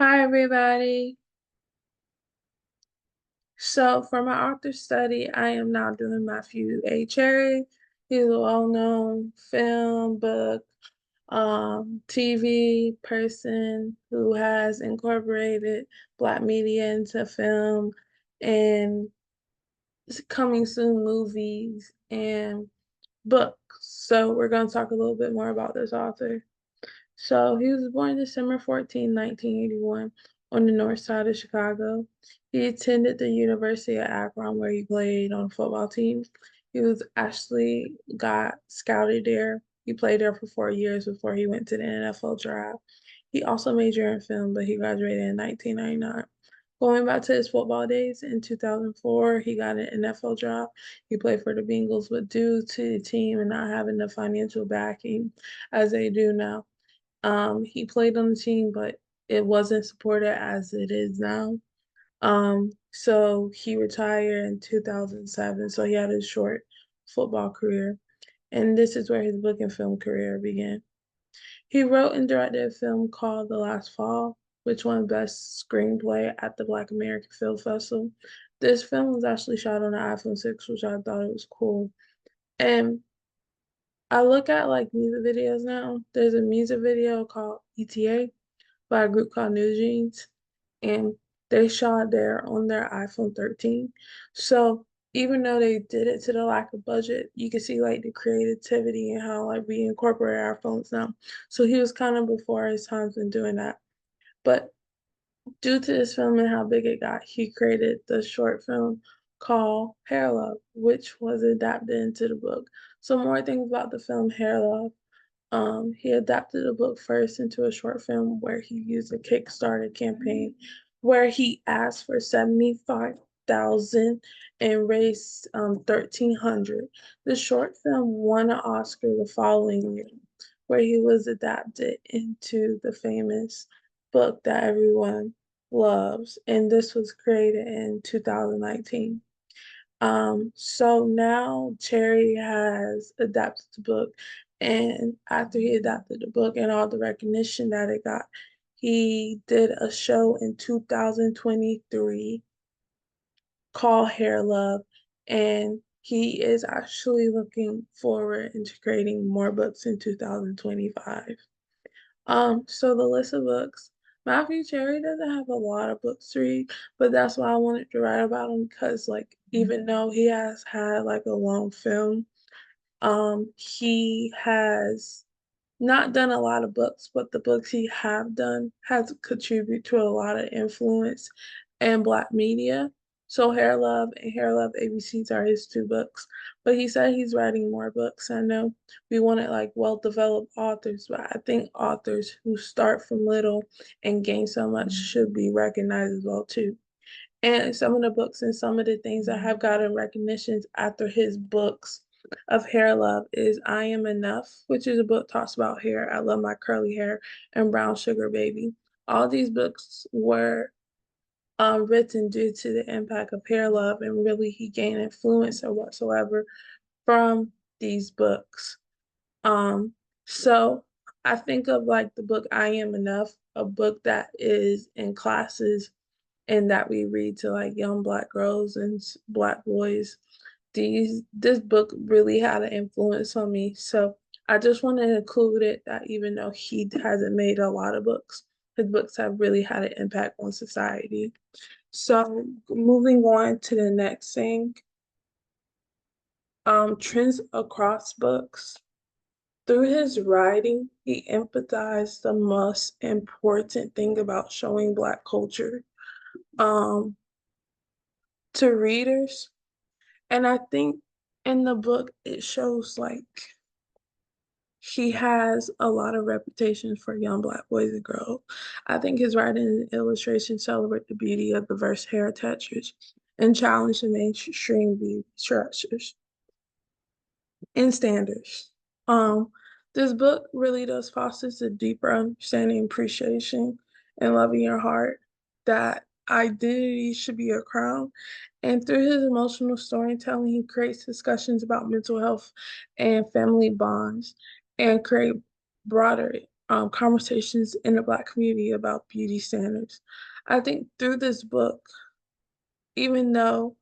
Hi, everybody. So, for my author study, I am now doing Matthew A. Cherry. He's a well-known film, book, TV person who has incorporated Black media into film and coming soon movies and books. So, we're going to talk a little bit more about this author. So he was born December 14, 1981, on the north side of Chicago. He attended the University of Akron, where he played on a football team. He was actually got scouted there. He played there for 4 years before he went to the NFL draft. He also majored in film, but he graduated in 1999. Going back to his football days, in 2004, he got an NFL job. He played for the Bengals, but due to the team and not having the financial backing as they do now, he played on the team, but it wasn't supported as it is now. So he retired in 2007. So he had a short football career. And this is where his book and film career began. He wrote and directed a film called The Last Fall, which won Best Screenplay at the Black American Film Festival. This film was actually shot on the iPhone 6, which I thought it was cool. And I look at like music videos now. There's a music video called ETA by a group called New Jeans, and they shot there on their iPhone 13. So even though they did it to the lack of budget, you can see like the creativity and how like we incorporate our phones now. So he was kind of before his times in doing that. But due to this film and how big it got, he created the short film called Hair Love, which was adapted into the book. So more things about the film Hair Love. He adapted the book first into a short film where he used a Kickstarter campaign where he asked for 75,000 and raised 1,300. The short film won an Oscar the following year, where he was adapted into the famous book that everyone loves, and this was created in 2019. So now Cherry has adapted the book, and after he adapted the book and all the recognition that it got, he did a show in 2023 called Hair Love, and he is actually looking forward into creating more books in 2025. So the list of books. Matthew Cherry doesn't have a lot of books to read, but that's why I wanted to write about him because like even though he has had like a long film, he has not done a lot of books, but the books he have done has contributed to a lot of influence in Black media. So Hair Love and Hair Love ABCs are his two books. But he said he's writing more books. I know we wanted like well-developed authors, but I think authors who start from little and gain so much should be recognized as well too. And some of the books and some of the things that have gotten recognitions after his books of hair love is I Am Enough, which is a book talks about hair. I love my curly hair and brown sugar baby. All these books were written due to the impact of hair love, and really he gained influence or whatsoever from these books. Um, so I think of like the book I Am Enough, a book that is in classes and that we read to like young black girls and black boys. This book really had an influence on me. So I just want to include it that even though he hasn't made a lot of books, his books have really had an impact on society. So moving on to the next thing, trends across books. Through his writing, he empathized the most important thing about showing Black culture um, to readers. And I think in the book, it shows like he has a lot of reputation for young Black boys and girls. I think his writing and illustration celebrate the beauty of diverse hair textures and challenge the mainstream beauty structures and standards. Um, this book really does fosters a deeper understanding and appreciation and love in your heart that identity should be a crown. And through his emotional storytelling, he creates discussions about mental health and family bonds and create broader conversations in the Black community about beauty standards. I think through this book, even though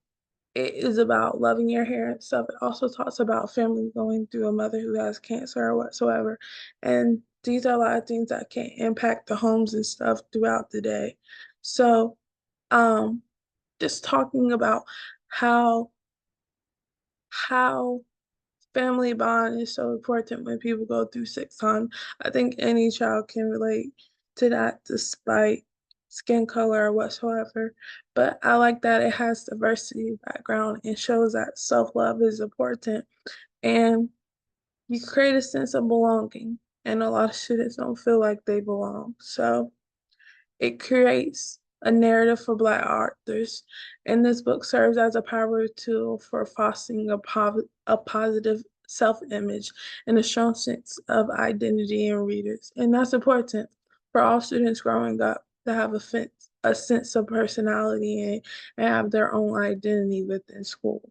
it is about loving your hair and stuff, it also talks about family going through a mother who has cancer or whatsoever. And these are a lot of things that can impact the homes and stuff throughout the day. So, um, just talking about how how family bond is so important when people go through sick time. I think any child can relate to that despite skin color or whatsoever. But I like that it has diversity background and shows that self-love is important and you create a sense of belonging. And a lot of students don't feel like they belong. So it creates a narrative for Black authors, and this book serves as a power tool for fostering a positive self image and a strong sense of identity in readers. And that's important for all students growing up to have a sense of personality and have their own identity within school.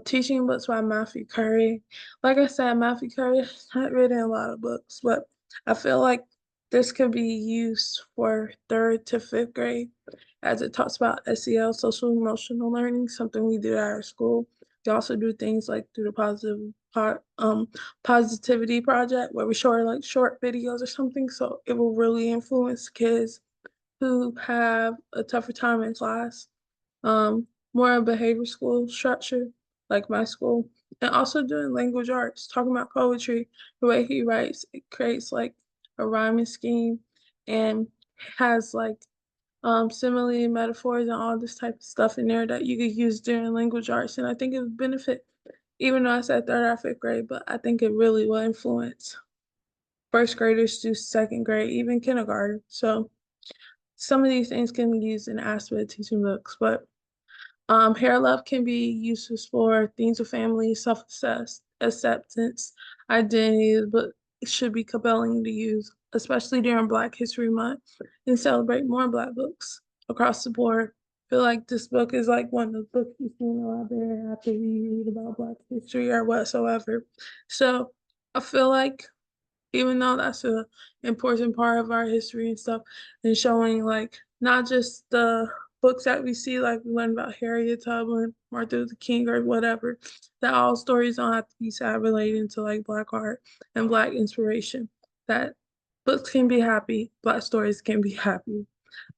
Teaching books by Matthew Curry. Like I said, Matthew Curry has not written a lot of books, but I feel like this could be used for third to fifth grade as it talks about SEL, social emotional learning, something we do at our school. We also do things like through the positivity project where we show like short videos or something. So it will really influence kids who have a tougher time in class, more behavior school structure, like my school, and also doing language arts, talking about poetry, the way he writes, it creates like a rhyming scheme and has like simile, metaphors, and all this type of stuff in there that you could use during language arts. And I think it would benefit, even though I said third or fifth grade, but I think it really will influence first graders to second grade, even kindergarten. So some of these things can be used in aspect of teaching books, but hair love can be used to explore themes of family, self-assess, acceptance, identity, but it should be compelling to use, especially during Black History Month, and celebrate more Black books across the board. I feel like this book is like one of the books you see in the library after you read about Black history or whatsoever. So I feel like even though that's a important part of our history and stuff, and showing like not just the books that we see, like we learn about Harriet Tubman, Martin Luther King, or whatever, that all stories don't have to be sad relating to like Black art and Black inspiration. That books can be happy, Black stories can be happy.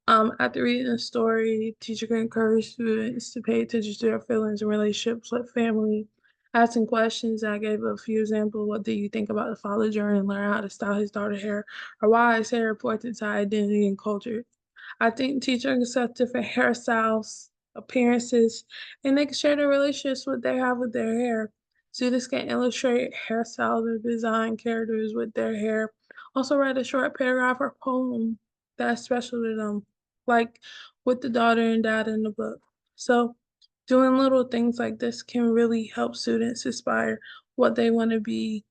After reading a story, teacher can encourage students to pay attention to their feelings and relationships with family, asking questions. I gave a few examples. What do you think about the father journey and learn how to style his daughter's hair? Or why is hair important to identity and culture? I think teachers have different hairstyles, appearances, and they can share their relationships what they have with their hair. Students can illustrate hairstyles or design characters with their hair. Also write a short paragraph or poem that's special to them, like with the daughter and dad in the book. So doing little things like this can really help students aspire what they want to be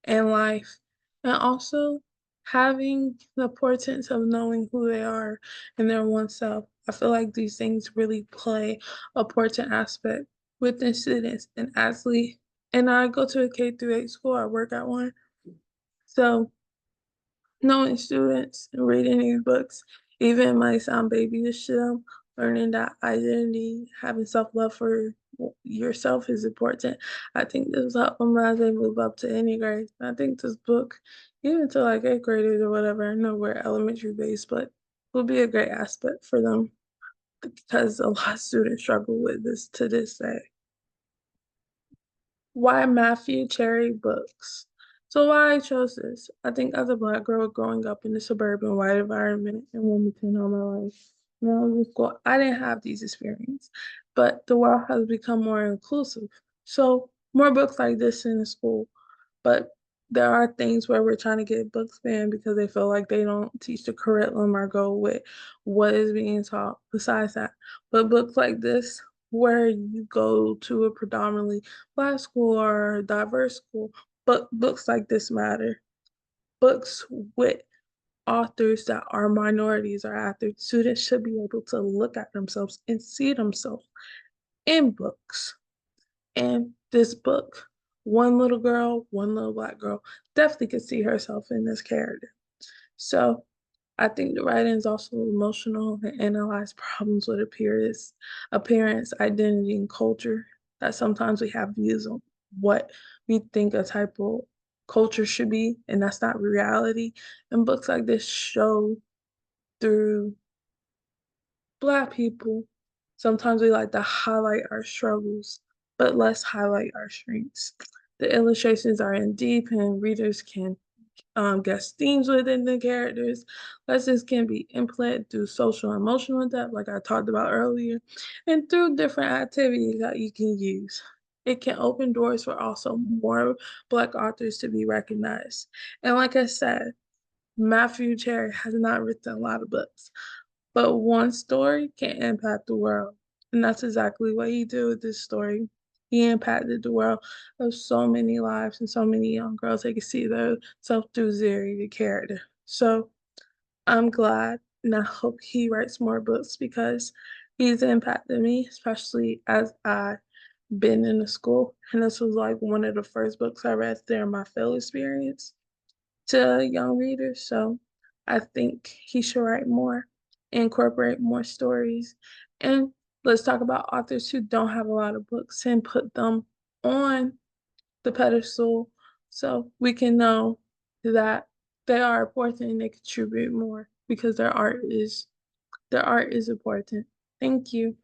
in life, and also having the importance of knowing who they are and their oneself. I feel like these things really play a important aspect within students and athletes. And I go to a K through 8 school, I work at one. So knowing students and reading these books, even might sound babyish to them, learning that identity, having self-love for yourself is important. I think this will help them as they move up to any grade. I think this book, even to like eighth graders or whatever, I know we're elementary based, but will be a great aspect for them because a lot of students struggle with this to this day. Why Matthew Cherry books? So why I chose this? I think as a Black girl growing up in a suburban white environment in Wilmington all my life, when I was in school, I didn't have these experiences, but the world has become more inclusive. So more books like this in the school, but there are things where we're trying to get books banned because they feel like they don't teach the curriculum or go with what is being taught besides that. But books like this, where you go to a predominantly Black school or a diverse school, but books like this matter. Books with authors that are minorities or authors, students should be able to look at themselves and see themselves in books. And this book one little girl, one little black girl, definitely could see herself in this character. So I think the writing is also emotional and analyze problems with appearance, identity, and culture. That sometimes we have views on what we think a type of culture should be, and that's not reality. And books like this show through Black people. Sometimes we like to highlight our struggles, but let's highlight our strengths. The illustrations are in deep, and readers can guess themes within the characters. Lessons can be implemented through social and emotional depth, like I talked about earlier, and through different activities that you can use. It can open doors for also more Black authors to be recognized. And like I said, Matthew Cherry has not written a lot of books, but one story can impact the world. And that's exactly what he did with this story. He impacted the world of so many lives and so many young girls. They could see themselves through Zeri, the character. So I'm glad and I hope he writes more books because he's impacted me, especially as I been in the school. And this was like one of the first books I read during my field experience to young readers. So I think he should write more, incorporate more stories. And let's talk about authors who don't have a lot of books and put them on the pedestal so we can know that they are important and they contribute more because their art is important. Thank you.